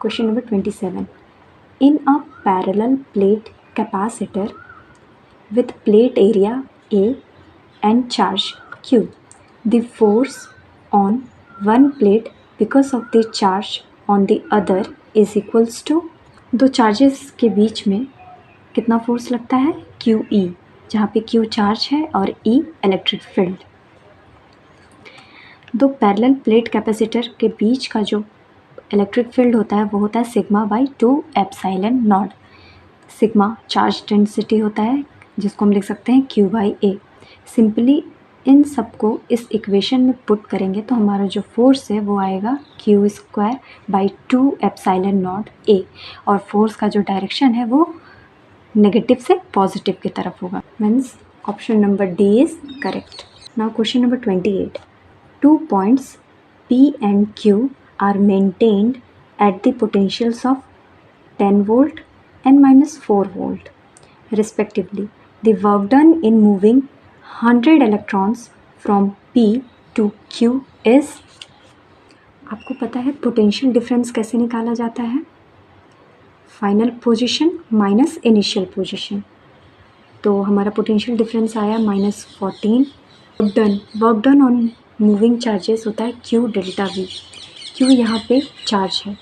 Question number 27. In a parallel plate capacitor with plate area A and charge Q, the force on one plate because of the charge on the other is equals to, दो charges के बीच में कितना force लगता है, QE, जहाँ पे Q charge है और E इलेक्ट्रिक फील्ड। दो पैरेलल प्लेट कैपेसिटर के बीच का जो इलेक्ट्रिक फील्ड होता है वो होता है sigma by 2 epsilon not. Sigma charge density होता है जिसको हम लिख सकते हैं Q by A। Simply in सबको इस इक्वेशन में पुट करेंगे तो हमारा जो फोर्स है वो आएगा Q square by 2 epsilon not A, और फोर्स का जो डायरेक्शन है वो नेगेटिव से पॉजिटिव की तरफ होगा। Means option number D is correct. Now question number 28. 2 points P and Q are maintained at the potentials of 10 volt and minus 4 volt respectively. The work done in moving 100 electrons from P to Q is, आपको पता है potential difference कैसे निकाला जाता है, final position minus initial position. तो हमारा potential difference आया -14। Work done on moving charges होता है Q डेल्टा V। Q यहाँ पे चार्ज है।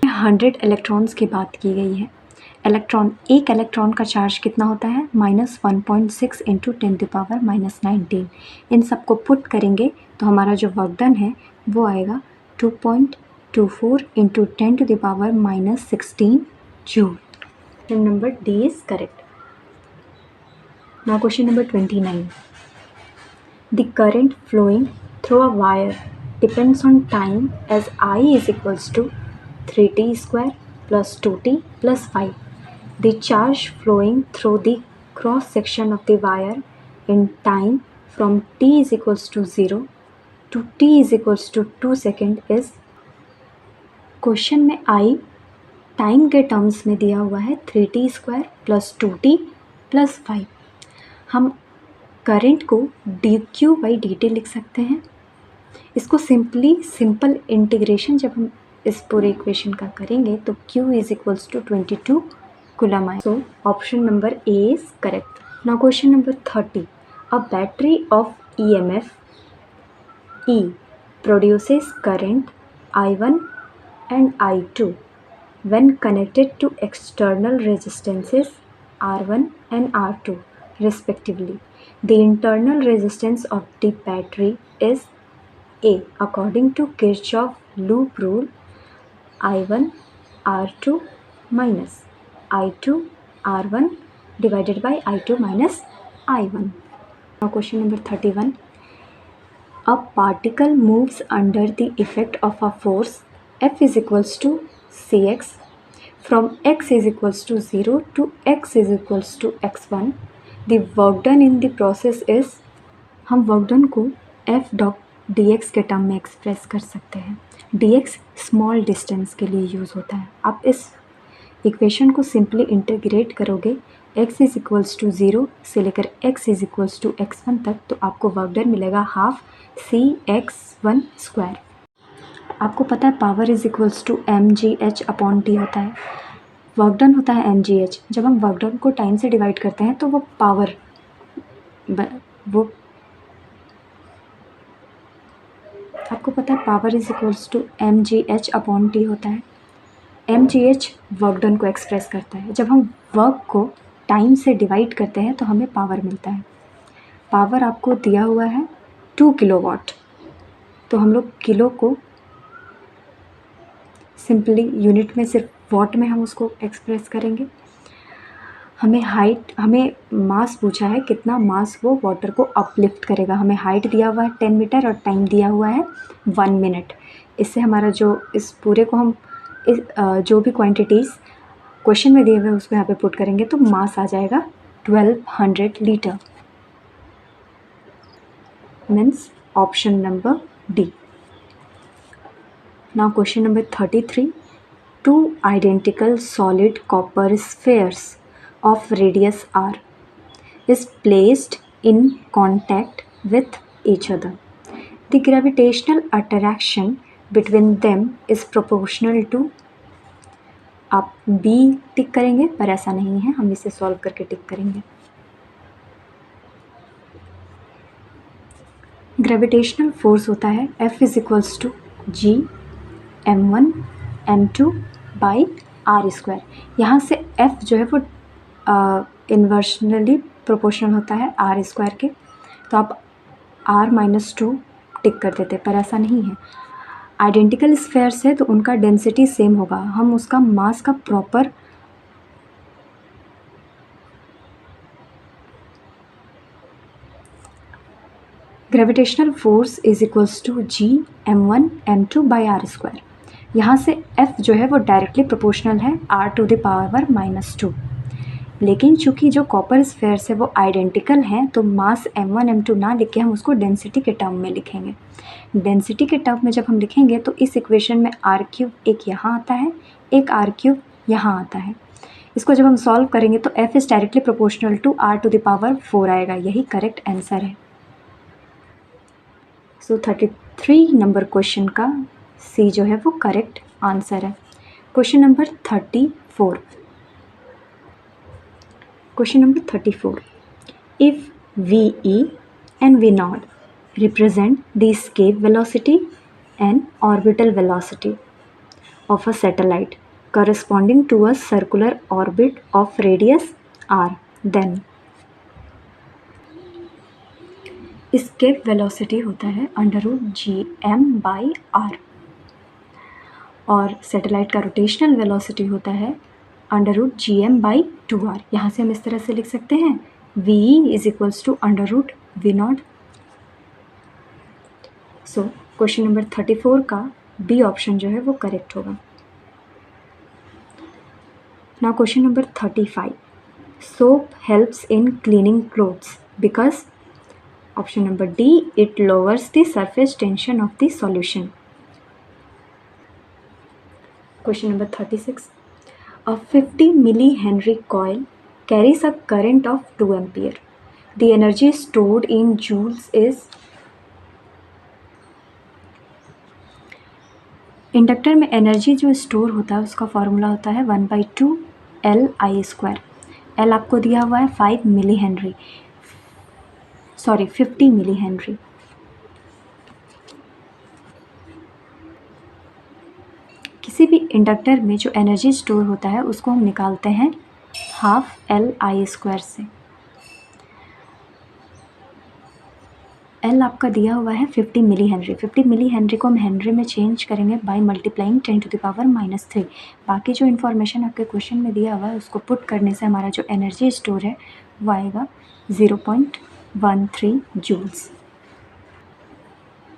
100 इलेक्ट्रॉन्स की बात की गई है। एक इलेक्ट्रॉन का चार्ज कितना होता है, -1.6 इंटू 10⁻⁻19। इन सबको पुट करेंगे तो हमारा जो वर्क डन है वो आएगा 2.24 into 10⁻⁻16 joule. Option number D is correct. Now question number 29. The current flowing through a wire depends on time as I is equals to 3t square plus 2t plus 5. The charge flowing through the cross section of the wire in time from t is equals to 0 to t is equals to 2 second is, question में I time के terms में दिया हुआ है 3t square plus 2t plus 5। हम current को dq by dt लिख सकते हैं। इसको सिंपल इंटीग्रेशन जब हम इस पूरे इक्वेशन का करेंगे तो q is equals to 22 coulomb आए। So option number A is correct. Now question number 30. A battery of EMF E produces current I1 and I2 when connected to external resistances R1 and R2 respectively. The internal resistance of the battery is A. According to Kirchhoff loop rule, I1 R2 minus I2 R1 divided by I2 minus I1. Now question number 31. A particle moves under the effect of a force F is equals to Cx from x is equals to 0 to x is equals to x1. The work done in the process is, हम work done को F dot dx के term में express कर सकते हैं। dx small distance के लिए use होता है। आप इस इक्वेशन को सिंपली इंटीग्रेट करोगे x इज इक्वल्स टू 0 से लेकर x is equals to x1 तक, तो आपको वर्क डन मिलेगा हाफ Cx1 स्क्वायर। आपको पता है power is equals to mgh upon t होता है। वर्क डन होता है mgh। जब हम वर्क डन को टाइम से डिवाइड करते हैं तो वो पावर आपको पता है power is equals to mgh upon t होता है। mgh वर्क डन को एक्सप्रेस करता है। जब हम वर्क को टाइम से डिवाइड करते हैं तो हमें पावर मिलता है। पावर आपको दिया हुआ है 2 किलोवाट, तो हम लोग किलो को सिंपली यूनिट में, सिर्फ वॉट में हम उसको एक्सप्रेस करेंगे। हमें मास पूछा है, कितना मास वो वाटर को अपलिफ्ट करेगा। हमें हाइट दिया हुआ है 10 मीटर और टाइम दिया हुआ है 1 मिनट। इससे हमारा जो इस पूरे को हम जो भी क्वांटिटीज़ क्वेश्चन में दिए हुए उसको यहाँ पे पुट करेंगे तो मास आ जाएगा 1200 litre. Means option number D. Now question number 33. 2 identical solid copper spheres of radius r is placed in contact with each other. The gravitational attraction between them is proportional to, आप B tick करेंगे पर ऐसा नहीं है, हम इसे solve करके टिक करेंगे। ग्रेविटेशनल फोर्स होता है F is equals to G m1 m2 by r square. यहाँ से F जो है वो इन्वर्सनली प्रोपोर्शनल होता है आर स्क्वायर के, तो आप r-2 टिक कर देते, पर ऐसा नहीं है। आइडेंटिकल स्फेयर्स है तो उनका डेंसिटी सेम होगा, हम उसका मास का proper gravitational force is equals to G m1 m2 by r square. यहाँ से F जो है वो डायरेक्टली प्रोपोर्शनल है r⁻², लेकिन चूंकि जो कॉपर स्फेयर्स है वो आइडेंटिकल हैं तो मास m1 m2 ना लिख के हम उसको डेंसिटी के टर्म में लिखेंगे। डेंसिटी के टर्म में जब हम लिखेंगे तो इस इक्वेशन में r³ एक यहाँ आता है, एक r³ यहाँ आता है। इसको जब हम सॉल्व करेंगे तो F is directly proportional to r⁴ आएगा, यही करेक्ट आंसर है। सो 33 नंबर क्वेश्चन का सी जो है वो करेक्ट आंसर है। Question number 34। Question number 34. If VE and V0 represent the escape velocity and orbital velocity of a satellite corresponding to a circular orbit of radius r, then escape velocity होता है √gm/r और satellite का rotational velocity होता है √gm/2r। यहाँ से हम इस तरह से लिख सकते हैं VE is equals to √V0। So question number 34 का बी ऑप्शन जो है वो करेक्ट होगा। Now question number 35। Soap helps in cleaning clothes because option number D it lowers the surface tension of the solution. Question number 36. A 50 millihenry coil carries a current of 2 ampere. The energy stored in joules is. Inductor में energy जो store होता है उसका formula होता है 1/2 Li²। L आपको दिया हुआ है 50 मिली हेनरी। किसी भी इंडक्टर में जो एनर्जी स्टोर होता है उसको हम निकालते हैं ½ Li² से। L आपका दिया हुआ है 50 मिली हेनरी। 50 मिली हेनरी को हम हेनरी में चेंज करेंगे बाय मल्टीप्लाइंग 10⁻⁻3। बाकी जो इन्फॉर्मेशन आपके क्वेश्चन में दिया हुआ है उसको पुट करने से हमारा जो एनर्जी स्टोर है वो आएगा 0.13 joules.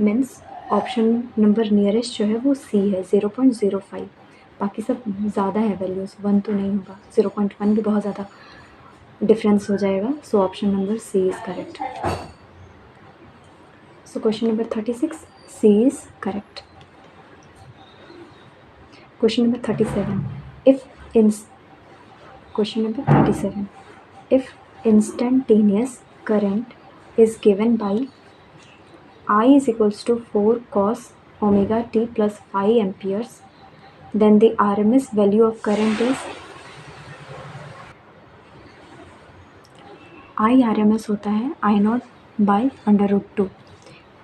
Means option number nearest जो है वो सी है 0.05। बाकी सब ज़्यादा है वैल्यूज़, 1 तो नहीं होगा, 0.1 भी बहुत ज़्यादा डिफरेंस हो जाएगा। So option number C is correct. So question number 36 C is correct. Question number 37। If instantaneous current is given by I is equals to 4 cos omega t plus 5 amperes, then the RMS value of current is IRMS होता है I0/√2।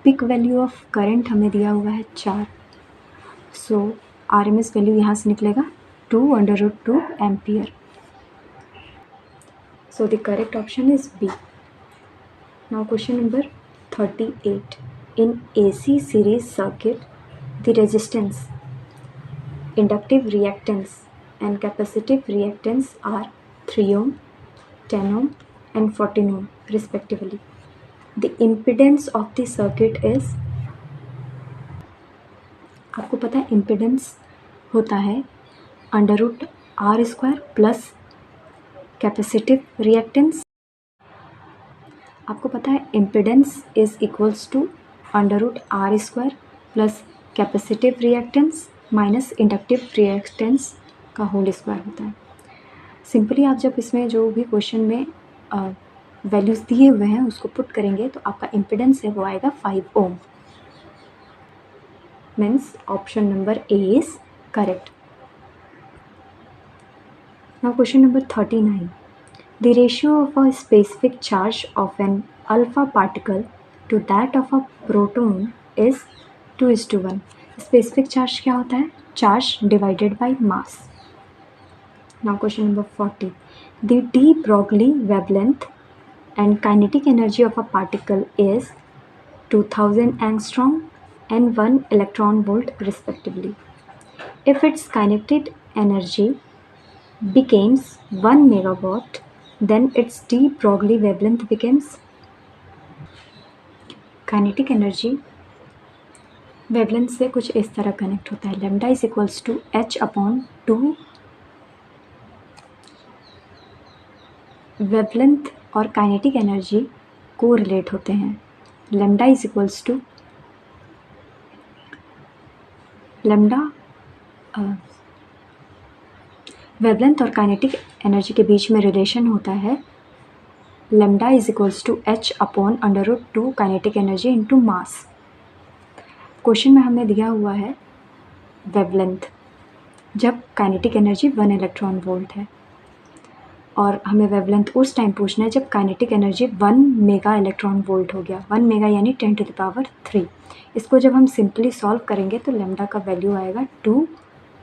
Pick value of current हमें दिया हुआ है 4। सो RMS value यहाँ से निकलेगा 2/√2 ampere. So the correct option is B. Now question number 38. In AC series circuit, the resistance, inductive reactance and capacitive reactance are 3 ohm, 10 ohm and 14 ohm respectively. The impedance of the circuit is, आपको पता है impedance होता है √R² plus capacitive reactance. आपको पता है impedance is equals to √R² plus capacitive reactance minus inductive reactance का whole square होता है। सिंपली आप जब इसमें जो भी क्वेश्चन में वैल्यूज़ दिए हुए हैं उसको पुट करेंगे तो आपका इम्पिडेंस है वो आएगा 5 ओम। means option number A is correct. Now question number 39. The ratio of a specific charge of an alpha particle to that of a proton is 2:1. Specific charge क्या होता है? Charge divided by mass. Now question number 40. The de Broglie wavelength and kinetic energy of a particle is 2000 angstrom and 1 electron volt respectively. If its kinetic energy becomes 1 megawatt, then its de Broglie wavelength becomes kinetic energy wavelength से कुछ इस तरह connect होता है. Lambda is equals to h upon 2. Wavelength और kinetic energy को relate होते हैं. Lambda is equals to lambda wavelength और काइनेटिक एनर्जी के बीच में रिलेशन होता है. Lambda is equals to h upon √2 kinetic energy into mass. Question में हमें दिया हुआ है वेवलेंथ जब काइनेटिक एनर्जी 1 इलेक्ट्रॉन वोल्ट है, और हमें वेवलेंथ उस टाइम पूछना है जब kinetic energy 1 mega electron volt हो गया. 1 मेगा यानी 10⁻3. इसको जब हम सिंपली सॉल्व करेंगे तो लैम्डा का वैल्यू आएगा 2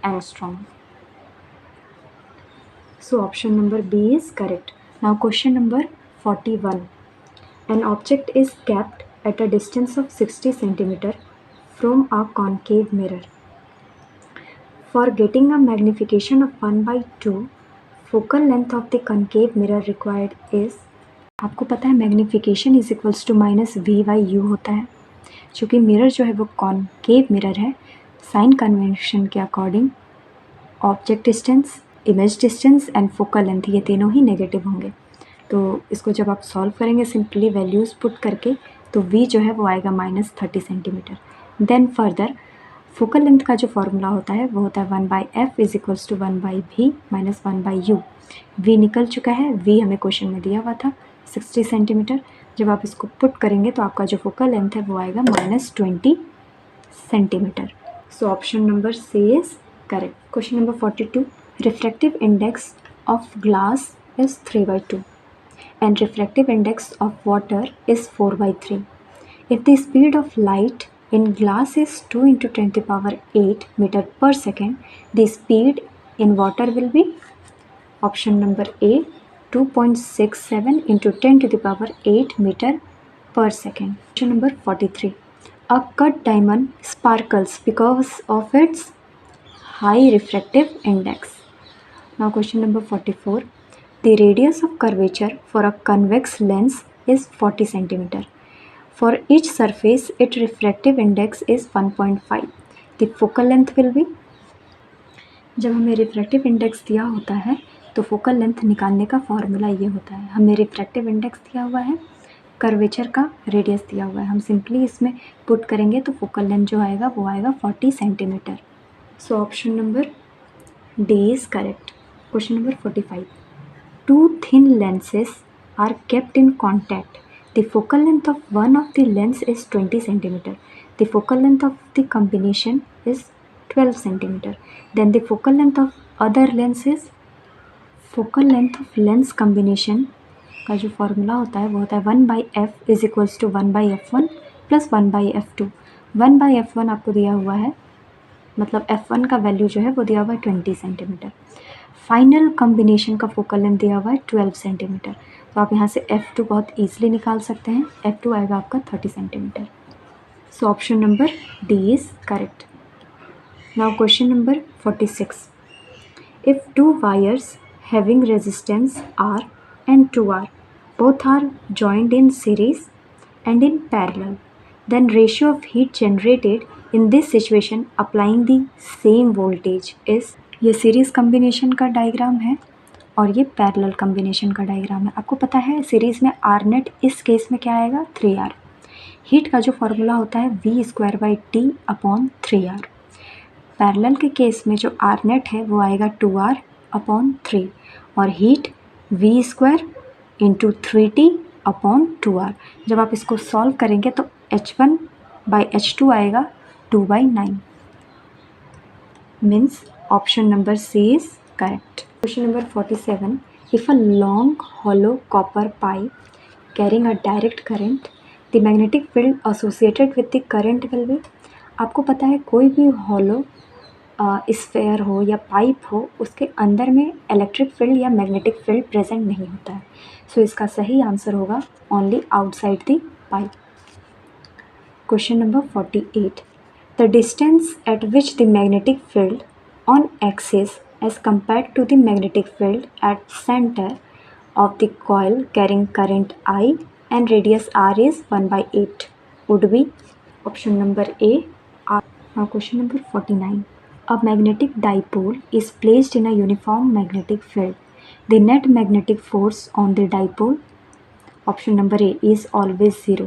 angstrom. So option number B is correct. Now question number 41. An object is kept at a distance of 60 centimeter from a concave mirror. For getting a magnification of 1/2, focal length of the concave mirror required is. आपको पता है magnification is equals to -v/u होता है. चूँकि mirror जो है वो concave mirror है, साइन कन्वेंशन के according object distance, image distance and focal length ये तीनों ही नेगेटिव होंगे. तो इसको जब आप सॉल्व करेंगे सिंपली वैल्यूज़ पुट करके, तो v जो है वो आएगा -30 centimetre. Then further focal length का जो फॉर्मूला होता है वो होता है 1/f is equals to 1/v minus 1/u. v निकल चुका है, v हमें क्वेश्चन में दिया हुआ था 60 सेंटीमीटर. जब आप इसको पुट करेंगे तो आपका जो फोकल लेंथ है वो आएगा -20 centimetre. So option number C is correct. Question number 42. Refractive index of glass is 3/2 and refractive index of water is 4/3. If the speed of light in glass is 2 × 10⁸ meter per second, the speed in water will be option number A 2.67 × 10⁸ meter per second. Question number 43. A cut diamond sparkles because of its high refractive index. Now question number 44. The radius of curvature for a convex lens is 40 centimeter. For each surface, its refractive index is 1.5. The focal length will be. जब हमें refractive index दिया होता है तो focal length निकालने का formula ये होता है. हमें रिफ्रैक्टिव इंडेक्स दिया हुआ है, कर्वेचर का रेडियस दिया हुआ है, हम सिंपली इसमें पुट करेंगे तो फोकल लेंथ जो आएगा वो आएगा 40 centimetre. So option number D is correct. Question number 45. Two thin lenses are kept in contact. The focal length of one of the lens is 20 centimeter. The focal length of the combination is 12 centimeter. Then the focal length of other lens is. Focal length of lens combination का जो formula होता है वो होता है 1/f is equals to 1/f1 plus 1/f2. 1/f1 आपको दिया हुआ है, मतलब f1 का वैल्यू जो है वो दिया हुआ है 20 सेंटीमीटर. फाइनल कॉम्बिनेशन का फोकल लेंथ दिया हुआ है 12 सेंटीमीटर. तो आप यहाँ से f2 बहुत ईजिली निकाल सकते हैं. f2 आएगा आपका 30 centimetre. So option number D is correct. Now question number 46. If 2 wires having resistance R and 2R both are joined in series and in parallel, then ratio of heat generated in this situation applying the same voltage is. ये series combination का diagram है और ये parallel combination का diagram है. आपको पता है सीरीज़ में आर नेट इस केस में क्या आएगा 3R. हीट का जो फॉर्मूला होता है v²/T अपॉन 3R. पैरेलल के केस में जो आर नेट है वो आएगा 2R अपॉन 3 और heat v² × 3T upon 2R. जब आप इसको सॉल्व करेंगे तो H1/H2 आएगा 2/9. Means option number C is correct. Question number 47. If a long hollow copper pipe carrying a direct current, the magnetic field associated with the current will be. आपको पता है कोई भी hollow स्फेयर हो या पाइप हो उसके अंदर में इलेक्ट्रिक फील्ड या मैग्नेटिक फील्ड प्रेजेंट नहीं होता है. सो इसका सही आंसर होगा only outside the pipe. Question number 48. The distance at which the magnetic field on axis as compared to the magnetic field at center of the coil carrying current I and radius R is 1/8 would be option number A. Now question number 49. A magnetic dipole is placed in a uniform magnetic field. The net magnetic force on the dipole, option number A, is always 0.